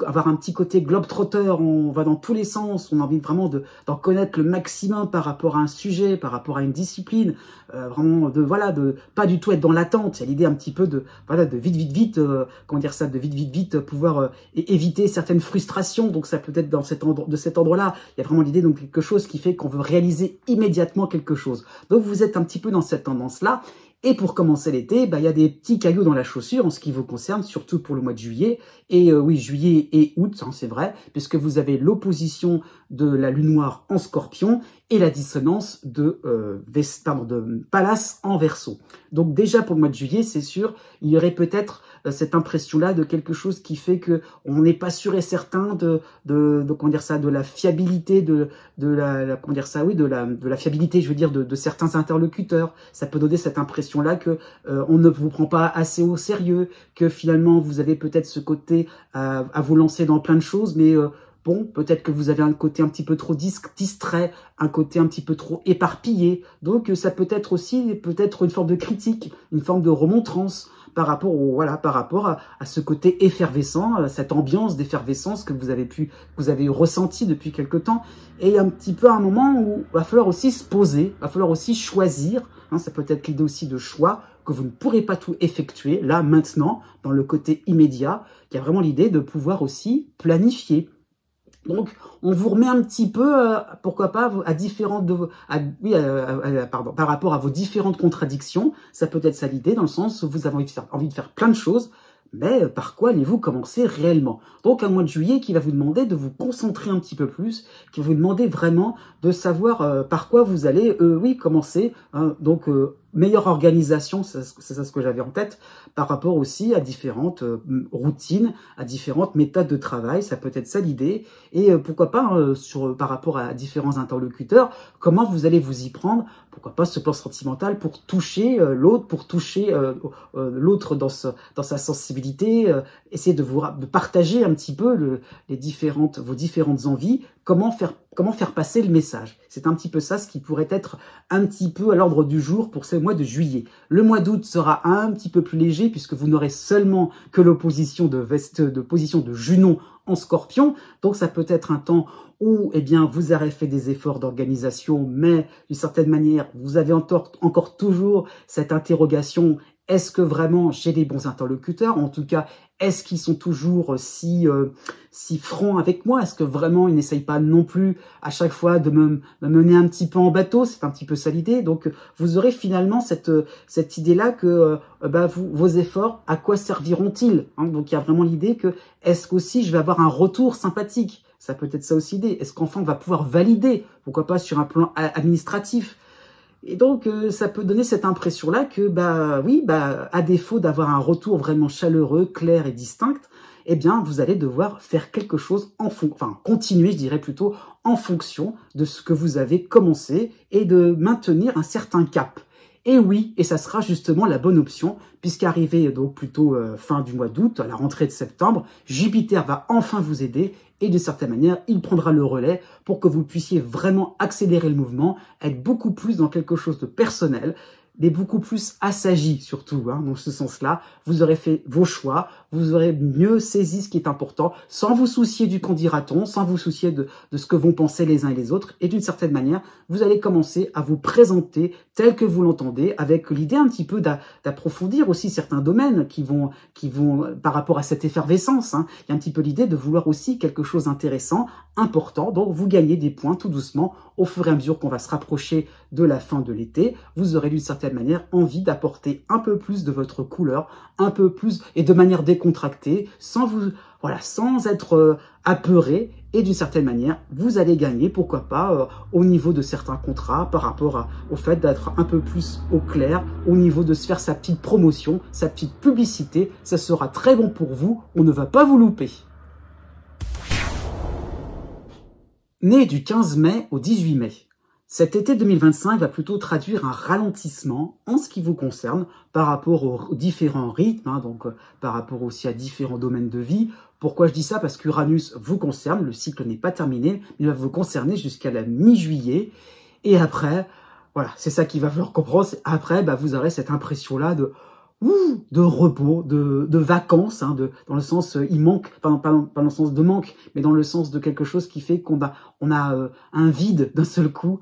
A: avoir un petit côté globe-trotter, on va dans tous les sens, on a envie vraiment d'en connaître le maximum par rapport à un sujet, par rapport à une discipline, vraiment de pas du tout être dans l'attente. Il y a l'idée un petit peu de vite, de vite pouvoir éviter certaines frustrations. Donc ça peut être de cet endroit-là, il y a vraiment l'idée donc quelque chose qui fait qu'on veut réaliser immédiatement quelque chose. Donc vous êtes un petit peu dans cette tendance-là. Et pour commencer l'été, il y a des petits cailloux dans la chaussure en ce qui vous concerne, surtout pour le mois de juillet. Et oui, juillet et août, c'est vrai, puisque vous avez l'opposition de la lune noire en Scorpion et la dissonance de Pallas en Verseau. Donc déjà pour le mois de juillet, c'est sûr, il y aurait peut-être cette impression-là de quelque chose qui fait que on n'est pas sûr et certain de la fiabilité de la fiabilité, je veux dire, de certains interlocuteurs. Ça peut donner cette impression-là que on ne vous prend pas assez au sérieux, que finalement vous avez peut-être ce côté à vous lancer dans plein de choses, mais bon, peut-être que vous avez un côté un petit peu trop distrait, un côté un petit peu trop éparpillé. Donc ça peut être aussi une forme de critique, une forme de remontrance par rapport à ce côté effervescent, cette ambiance d'effervescence que vous avez ressenti depuis quelque temps. Et un petit peu à un moment où il va falloir aussi se poser, il va falloir aussi choisir. Ça peut être l'idée aussi de choix, que vous ne pourrez pas tout effectuer, là, maintenant, dans le côté immédiat. Il y a vraiment l'idée de pouvoir aussi planifier. Donc, on vous remet un petit peu, pourquoi pas, par rapport à vos différentes contradictions. Ça peut être ça l'idée, dans le sens où vous avez envie de faire plein de choses, mais par quoi allez-vous commencer réellement? Donc, un mois de juillet qui va vous demander de vous concentrer un petit peu plus, qui va vous demander vraiment de savoir par quoi vous allez, commencer. Donc, meilleure organisation, c'est ça ce que j'avais en tête, par rapport aussi à différentes routines, à différentes méthodes de travail. Ça peut être ça l'idée. Et pourquoi pas, par rapport à différents interlocuteurs, comment vous allez vous y prendre, pourquoi pas ce plan sentimental pour toucher l'autre, pour toucher l'autre dans sa sensibilité, essayer de partager un petit peu vos différentes envies, comment faire passer le message. C'est un petit peu ça ce qui pourrait être un petit peu à l'ordre du jour pour ce mois de juillet. Le mois d'août sera un petit peu plus léger puisque vous n'aurez seulement que l'opposition de Junon en Scorpion. Donc ça peut être un temps où vous aurez fait des efforts d'organisation, mais d'une certaine manière, vous avez encore toujours cette interrogation. Est-ce que vraiment j'ai les bons interlocuteurs? En tout cas, est-ce qu'ils sont toujours si francs avec moi? Est-ce que vraiment ils n'essayent pas non plus à chaque fois de me mener un petit peu en bateau? C'est un petit peu ça l'idée. Donc vous aurez finalement cette idée-là que vos efforts, à quoi serviront-ils? Donc il y a vraiment l'idée que est-ce qu'aussi je vais avoir un retour sympathique? Ça peut être ça aussi l'idée. Est-ce qu'enfin on va pouvoir valider? Pourquoi pas sur un plan administratif? Et donc, ça peut donner cette impression-là que, à défaut d'avoir un retour vraiment chaleureux, clair et distinct, vous allez devoir faire quelque chose continuer, je dirais plutôt, en fonction de ce que vous avez commencé et de maintenir un certain cap. Et oui, et ça sera justement la bonne option, puisqu'arrivé donc plutôt fin du mois d'août, à la rentrée de septembre, Jupiter va enfin vous aider et de certaine manière, il prendra le relais pour que vous puissiez vraiment accélérer le mouvement, être beaucoup plus dans quelque chose de personnel. mais beaucoup plus assagi surtout, hein, dans ce sens-là. Vous aurez fait vos choix, vous aurez mieux saisi ce qui est important, sans vous soucier du qu'en dira-t-on, sans vous soucier de ce que vont penser les uns et les autres. Et d'une certaine manière, vous allez commencer à vous présenter tel que vous l'entendez, avec l'idée un petit peu d'approfondir aussi certains domaines qui vont par rapport à cette effervescence. Hein. Il y a un petit peu l'idée de vouloir aussi quelque chose d'intéressant, important. Donc, vous gagnez des points tout doucement au fur et à mesure qu'on va se rapprocher de la fin de l'été. Vous aurez d'une certaine manière envie d'apporter un peu plus de votre couleur, un peu plus et de manière décontractée, sans être apeuré. Et d'une certaine manière, vous allez gagner, pourquoi pas, au niveau de certains contrats, par rapport au fait d'être un peu plus au clair, au niveau de se faire sa petite promotion, sa petite publicité. Ça sera très bon pour vous, on ne va pas vous louper. Né du 15 mai au 18 mai, cet été 2025 va plutôt traduire un ralentissement en ce qui vous concerne par rapport aux différents rythmes, hein, donc par rapport aussi à différents domaines de vie. Pourquoi je dis ça? Parce qu'Uranus vous concerne, le cycle n'est pas terminé, il va vous concerner jusqu'à la mi-juillet. Et après, voilà, c'est ça qu'il va falloir comprendre. Après, vous aurez cette impression-là de repos, de vacances, hein, dans le sens, il manque, pas dans le sens de manque, mais dans le sens de quelque chose qui fait qu'on a un vide d'un seul coup.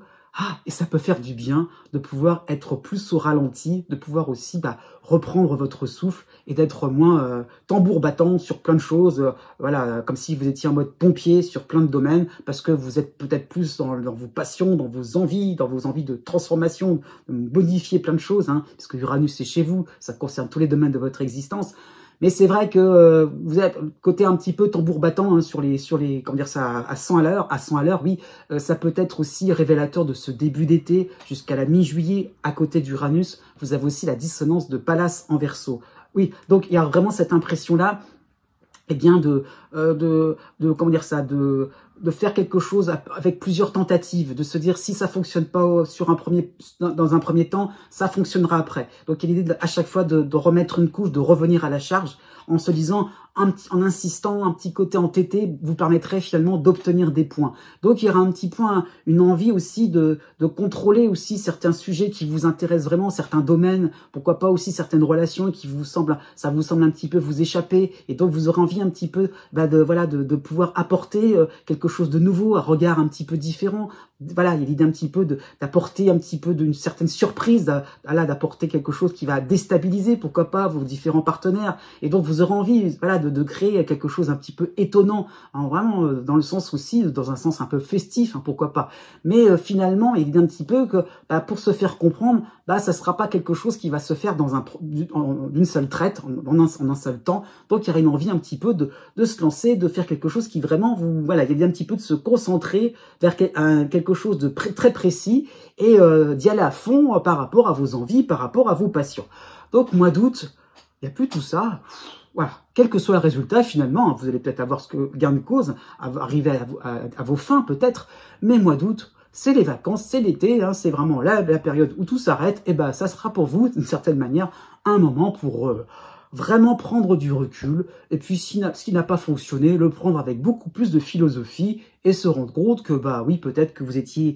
A: Et ça peut faire du bien de pouvoir être plus au ralenti, de pouvoir aussi reprendre votre souffle et d'être moins tambour battant sur plein de choses, voilà, comme si vous étiez en mode pompier sur plein de domaines, parce que vous êtes peut-être plus dans vos passions, dans vos envies de transformation, de modifier plein de choses, hein, parce que Uranus est chez vous, ça concerne tous les domaines de votre existence. Mais c'est vrai que vous êtes côté un petit peu tambour battant, hein, sur les comment dire ça, à 100 à l'heure, oui, ça peut être aussi révélateur de ce début d'été jusqu'à la mi-juillet. À côté d'Uranus, vous avez aussi la dissonance de Pallas en Verseau. Oui, donc il y a vraiment cette impression là, bien comment dire ça, de faire quelque chose avec plusieurs tentatives, de se dire si ça fonctionne pas dans un premier temps, ça fonctionnera après. Donc il y a l'idée à chaque fois de remettre une couche, de revenir à la charge, en se disant, en insistant, un petit côté entêté vous permettrait finalement d'obtenir des points. Donc il y aura un petit point, une envie aussi de contrôler aussi certains sujets qui vous intéressent vraiment, certains domaines, pourquoi pas aussi certaines relations qui ça vous semble un petit peu vous échapper, et donc vous aurez envie un petit peu de pouvoir apporter quelque chose de nouveau, un regard un petit peu différent. Voilà, il y a l'idée un petit peu d'apporter un petit peu d'une certaine surprise, d'apporter quelque chose qui va déstabiliser, pourquoi pas, vos différents partenaires. Et donc vous aurez envie, voilà, de créer quelque chose un petit peu étonnant, hein, vraiment dans le sens aussi, dans un sens un peu festif, hein, pourquoi pas. Mais finalement, il y a l'idée un petit peu que pour se faire comprendre, ça sera pas quelque chose qui va se faire d'une seule traite, en un seul temps. Donc il y aura une envie un petit peu de se lancer, de faire quelque chose qui vraiment il y a l'idée un petit peu de se concentrer vers quelque chose de très précis et d'y aller à fond par rapport à vos envies, par rapport à vos passions. Donc mois d'août, il n'y a plus tout ça. Voilà, quel que soit le résultat finalement, vous allez peut-être avoir gain de cause, arriver à vos fins peut-être, mais mois d'août, c'est les vacances, c'est l'été, hein, c'est vraiment la période où tout s'arrête, et ça sera pour vous, d'une certaine manière, un moment pour vraiment prendre du recul, et puis ce qui n'a pas fonctionné, le prendre avec beaucoup plus de philosophie, et se rendre compte que, oui, peut-être que vous étiez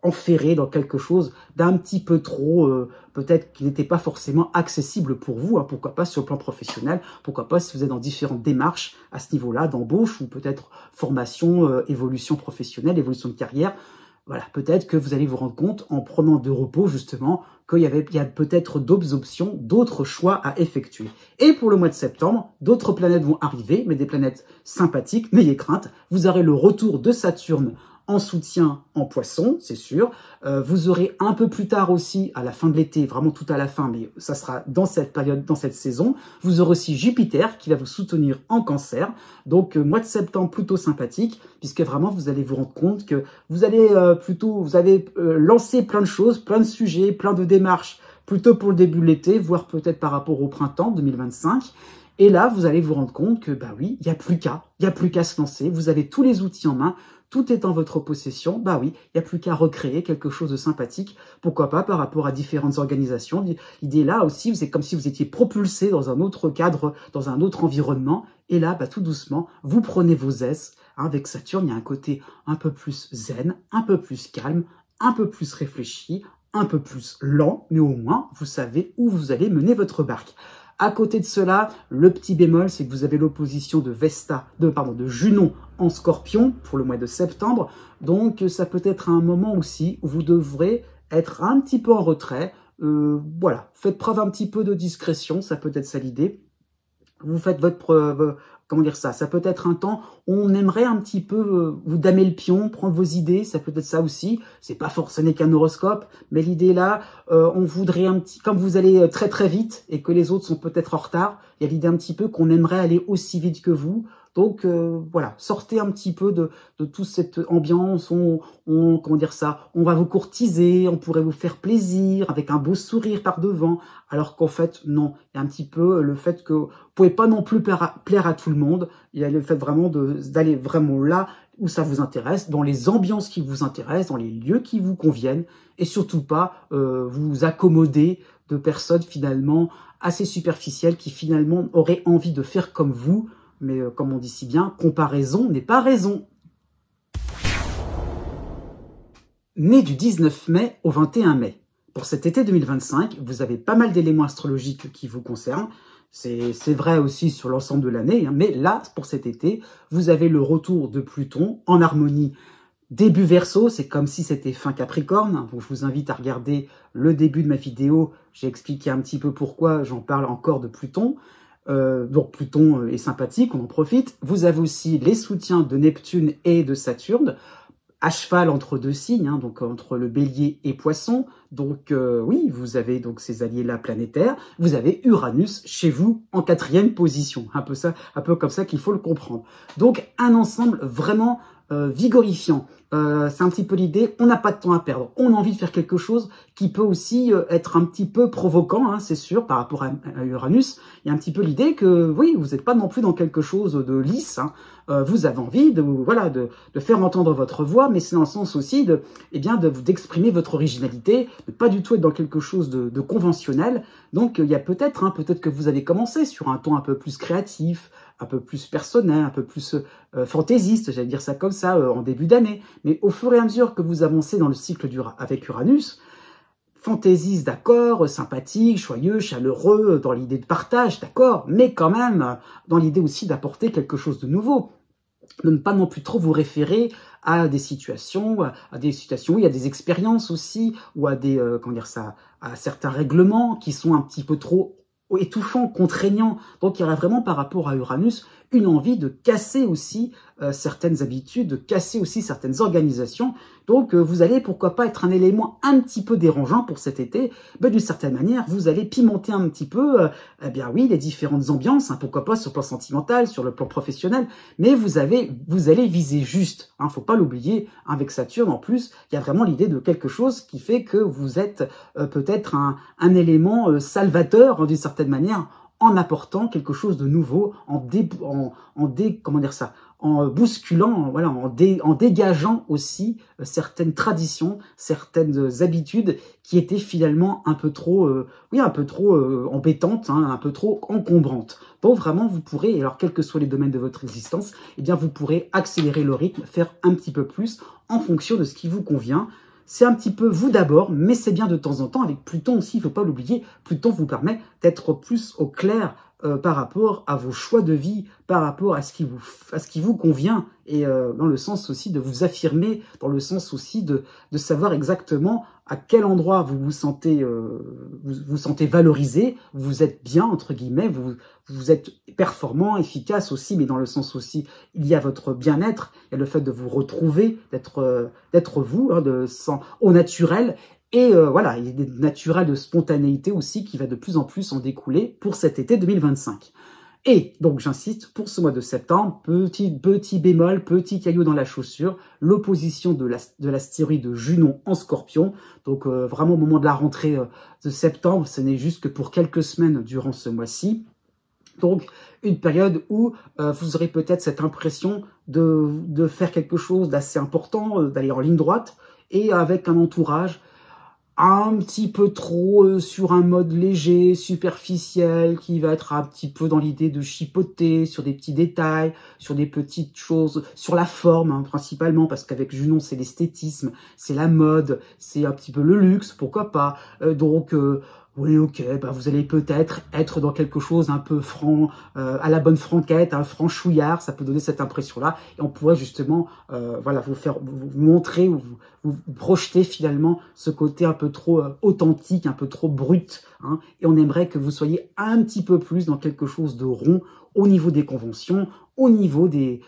A: enferré dans quelque chose d'un petit peu trop, peut-être qui n'était pas forcément accessible pour vous, hein, pourquoi pas sur le plan professionnel, pourquoi pas si vous êtes dans différentes démarches à ce niveau-là, d'embauche, ou peut-être formation, évolution professionnelle, évolution de carrière. Voilà, peut-être que vous allez vous rendre compte, en prenant de repos justement, qu'il y a peut-être d'autres options, d'autres choix à effectuer. Et pour le mois de septembre, d'autres planètes vont arriver, mais des planètes sympathiques, n'ayez crainte. Vous aurez le retour de Saturne en soutien en Poisson, c'est sûr. Vous aurez un peu plus tard aussi, à la fin de l'été, vraiment tout à la fin, mais ça sera dans cette période, dans cette saison. Vous aurez aussi Jupiter qui va vous soutenir en Cancer. Donc mois de septembre plutôt sympathique, puisque vraiment vous allez vous rendre compte que vous allez lancer plein de choses, plein de sujets, plein de démarches, plutôt pour le début de l'été, voire peut-être par rapport au printemps 2025. Et là, vous allez vous rendre compte que, oui, il n'y a plus qu'à se lancer. Vous avez tous les outils en main. Tout est en votre possession, oui, il n'y a plus qu'à recréer quelque chose de sympathique, pourquoi pas par rapport à différentes organisations. L'idée là aussi, c'est comme si vous étiez propulsé dans un autre cadre, dans un autre environnement, et là, tout doucement, vous prenez vos aises. Avec Saturne, il y a un côté un peu plus zen, un peu plus calme, un peu plus réfléchi, un peu plus lent, mais au moins, vous savez où vous allez mener votre barque. À côté de cela, le petit bémol, c'est que vous avez l'opposition de de Junon en Scorpion pour le mois de septembre. Donc, ça peut être un moment aussi où vous devrez être un petit peu en retrait. Voilà, faites preuve un petit peu de discrétion, ça peut être ça l'idée. Vous faites votre preuve, comment dire ça, ça peut être un temps où on aimerait un petit peu vous damer le pion, prendre vos idées, ça peut être ça aussi. C'est pas forcément qu'un horoscope, mais l'idée là, on voudrait un petit, comme vous allez très très vite et que les autres sont peut-être en retard, il y a l'idée un petit peu qu'on aimerait aller aussi vite que vous. Donc voilà, sortez un petit peu de toute cette ambiance, comment dire ça, on va vous courtiser, on pourrait vous faire plaisir avec un beau sourire par devant, alors qu'en fait non, il y a un petit peu le fait que vous pouvez pas non plus plaire à tout le monde, il y a le fait vraiment d'aller vraiment là où ça vous intéresse, dans les ambiances qui vous intéressent, dans les lieux qui vous conviennent, et surtout pas vous accommoder de personnes finalement assez superficielles qui finalement auraient envie de faire comme vous. Mais comme on dit si bien, comparaison n'est pas raison. Né du 19 mai au 21 mai. Pour cet été 2025, vous avez pas mal d'éléments astrologiques qui vous concernent. C'est vrai aussi sur l'ensemble de l'année, hein, mais là, pour cet été, vous avez le retour de Pluton en harmonie. Début Verseau, c'est comme si c'était fin Capricorne. Donc, je vous invite à regarder le début de ma vidéo. J'ai expliqué un petit peu pourquoi j'en parle encore de Pluton. Donc Pluton est sympathique, on en profite. Vous avez aussi les soutiens de Neptune et de Saturne, à cheval entre deux signes, hein, donc entre le Bélier et Poisson. Donc oui, vous avez donc ces alliés-là planétaires. Vous avez Uranus chez vous en 4e position. Un peu comme ça qu'il faut le comprendre. Donc un ensemble vraiment vigorifiant. C'est un petit peu l'idée, on n'a pas de temps à perdre, on a envie de faire quelque chose qui peut aussi être un petit peu provoquant, hein, c'est sûr, par rapport à Uranus. Il y a un petit peu l'idée que, oui, vous n'êtes pas non plus dans quelque chose de lisse, hein. Vous avez envie de faire entendre votre voix, mais c'est dans le sens aussi d'exprimer votre originalité, de pas du tout être dans quelque chose de conventionnel. Donc il y a peut-être que vous avez commencé sur un ton un peu plus créatif, un peu plus personnel, un peu plus fantaisiste, j'allais dire ça comme ça, en début d'année. Mais au fur et à mesure que vous avancez dans le cycle avec Uranus, fantaisiste, d'accord, sympathique, joyeux, chaleureux, dans l'idée de partage, d'accord, mais quand même dans l'idée aussi d'apporter quelque chose de nouveau. De ne pas non plus trop vous référer à des situations, où il y a des expériences aussi, ou à des, à certains règlements qui sont un petit peu trop étouffants, contraignants. Donc il y aurait vraiment par rapport à Uranus une envie de casser aussi certaines habitudes, de casser aussi certaines organisations. Donc vous allez pourquoi pas être un élément un petit peu dérangeant pour cet été, mais d'une certaine manière vous allez pimenter un petit peu, eh bien oui, les différentes ambiances, hein, pourquoi pas sur le plan sentimental, sur le plan professionnel, mais vous allez viser juste, hein, faut pas l'oublier, hein, avec Saturne en plus, il y a vraiment l'idée de quelque chose qui fait que vous êtes peut-être un élément salvateur, hein, d'une certaine manière, en apportant quelque chose de nouveau, en bousculant, voilà, en dégageant aussi certaines traditions, certaines habitudes qui étaient finalement un peu trop embêtantes, hein, un peu trop encombrantes. Donc vraiment, vous pourrez, alors quels que soient les domaines de votre existence, eh bien vous pourrez accélérer le rythme, faire un petit peu plus en fonction de ce qui vous convient. C'est un petit peu vous d'abord, mais c'est bien de temps en temps, avec Pluton aussi, il ne faut pas l'oublier, Pluton vous permet d'être plus au clair par rapport à vos choix de vie, par rapport à ce qui vous convient, et dans le sens aussi de vous affirmer, dans le sens aussi de savoir exactement à quel endroit vous vous sentez valorisé, vous êtes bien, entre guillemets, vous êtes performant, efficace aussi, mais dans le sens aussi, il y a votre bien-être, il y a le fait de vous retrouver, d'être vous, hein, au naturel. Et voilà, il y a des naturels de spontanéité aussi qui va de plus en plus en découler pour cet été 2025. Et donc j'insiste, pour ce mois de septembre, petit bémol, petit caillou dans la chaussure, l'opposition de l'astéroïde Junon en Scorpion. Donc vraiment au moment de la rentrée de septembre, ce n'est juste que pour quelques semaines durant ce mois-ci. Donc une période où vous aurez peut-être cette impression de faire quelque chose d'assez important, d'aller en ligne droite, et avec un entourage un petit peu trop sur un mode léger, superficiel, qui va être un petit peu dans l'idée de chipoter sur des petits détails, sur des petites choses, sur la forme hein, principalement, parce qu'avec Junon, c'est l'esthétisme, c'est la mode, c'est un petit peu le luxe, pourquoi pas. Oui, ok, bah vous allez peut-être être dans quelque chose un peu franc, à la bonne franquette, un franchouillard, ça peut donner cette impression-là, et on pourrait justement, voilà, vous montrer ou vous projeter finalement ce côté un peu trop authentique, un peu trop brut, hein, et on aimerait que vous soyez un petit peu plus dans quelque chose de rond au niveau des conventions, au niveau de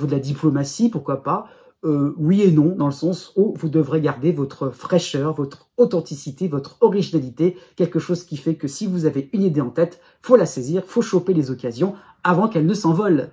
A: la diplomatie, pourquoi pas. Oui et non, dans le sens où vous devrez garder votre fraîcheur, votre authenticité, votre originalité, quelque chose qui fait que si vous avez une idée en tête, faut la saisir, faut choper les occasions avant qu'elle ne s'envole.